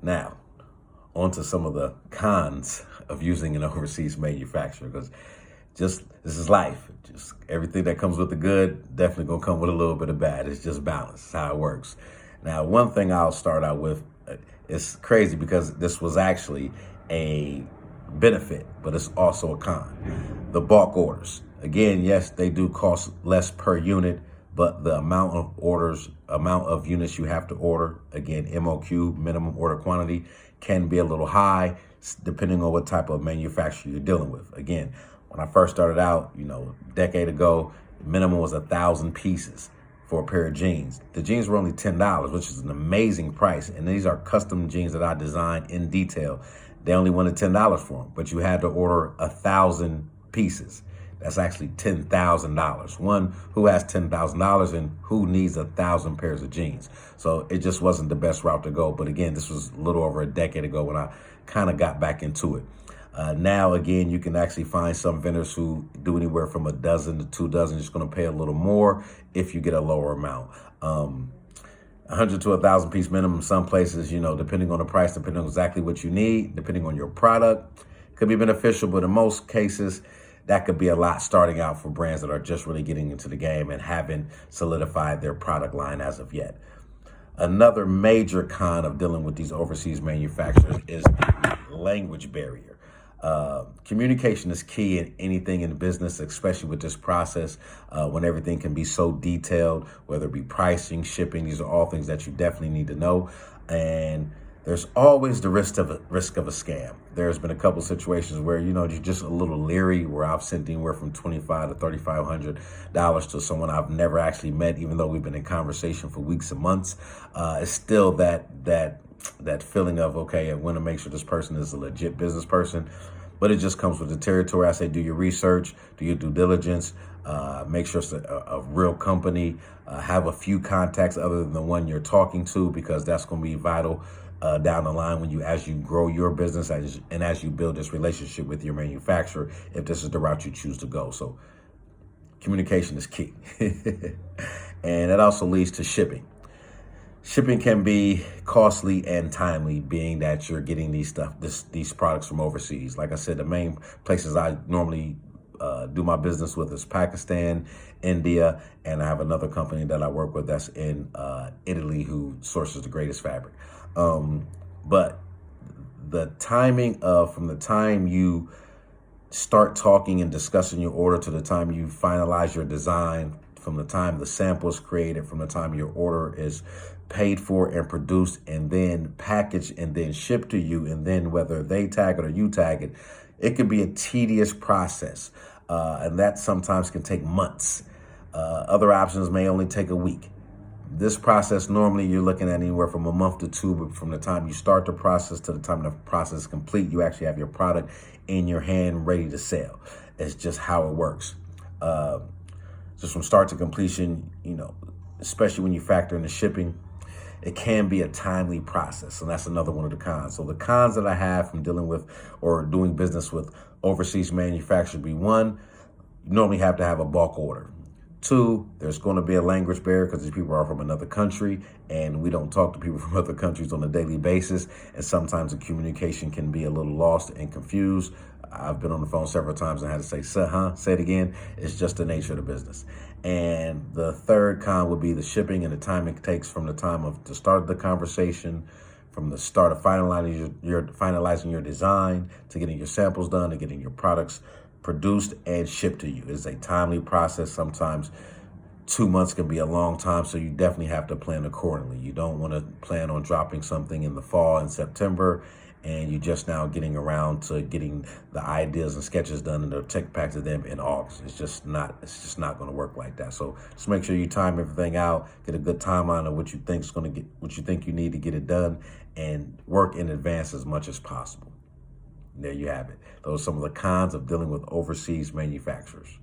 Now, on to some of the cons of using an overseas manufacturer, because this is life. Just everything that comes with the good definitely gonna come with a little bit of bad. It's just balance. It's how it works. Now, one thing I'll start out with, it's crazy because this was actually a benefit, but it's also a con. The bulk orders. Again, yes, they do cost less per unit, but the amount of units you have to order, again, MOQ, minimum order quantity, can be a little high depending on what type of manufacturer you're dealing with. Again, when I first started out, a decade ago, minimum was 1,000 pieces for a pair of jeans. The jeans were only $10, which is an amazing price. And these are custom jeans that I designed in detail. They only wanted $10 for them, but you had to order 1,000 pieces. That's actually $10,000. One, who has $10,000 and who needs 1,000 pairs of jeans? So it just wasn't the best route to go. But again, this was a little over a decade ago when I kind of got back into it. Now, again, you can actually find some vendors who do anywhere from a dozen to 2 dozen. You're just going to pay a little more if you get a lower amount. 100 to 1,000 piece minimum. Some places, depending on the price, depending on exactly what you need, depending on your product, could be beneficial. But in most cases, that could be a lot starting out for brands that are just really getting into the game and haven't solidified their product line as of yet. Another major con of dealing with these overseas manufacturers is the language barrier. Communication is key in anything in business, especially with this process, when everything can be so detailed, whether it be pricing, shipping. These are all things that you definitely need to know. And there's always the risk of a scam. There's been a couple situations where, you're just a little leery, where I've sent anywhere from $2,500 to $3,500 to someone I've never actually met, even though we've been in conversation for weeks and months. It's still that feeling of, okay, I want to make sure this person is a legit business person, but it just comes with the territory. I say, do your research, do your due diligence, make sure it's a real company, have a few contacts other than the one you're talking to, because that's going to be vital down the line as you grow your business and as you build this relationship with your manufacturer, if this is the route you choose to go. So communication is key. And that also leads to shipping. Shipping can be costly and timely, being that you're getting these products from overseas. Like I said, the main places I normally do my business with is Pakistan, India, and I have another company that I work with that's in Italy, who sources the greatest fabric. But the timing from the time you start talking and discussing your order to the time you finalize your design, from the time the sample is created, from the time your order is paid for and produced and then packaged and then shipped to you, and then whether they tag it or you tag it, it can be a tedious process. And that sometimes can take months. Other options may only take a week. This process, normally you're looking at anywhere from a month to 2, but from the time you start the process to the time the process is complete, you actually have your product in your hand ready to sell. It's just how it works. Just from start to completion, especially when you factor in the shipping, it can be a timely process. And that's another one of the cons. So the cons that I have from dealing with or doing business with overseas manufacturers would be: 1, you normally have to have a bulk order. 2, there's going to be a language barrier because these people are from another country and we don't talk to people from other countries on a daily basis. And sometimes the communication can be a little lost and confused. I've been on the phone several times and had to say, say it again. It's just the nature of the business. And the third con would be the shipping and the time it takes from the time of the start of the conversation, from the start of finalizing your design, to getting your samples done, to getting your products produced and shipped to you. It's a timely process. Sometimes 2 months can be a long time, so you definitely have to plan accordingly. You don't want to plan on dropping something in the fall in September and you're just now getting around to getting the ideas and sketches done and the tech pack to them in August. It's just not going to work like that. So just make sure you time everything out, get a good timeline of what you think you need to get it done, and work in advance as much as possible. There you have it. Those are some of the cons of dealing with overseas manufacturers.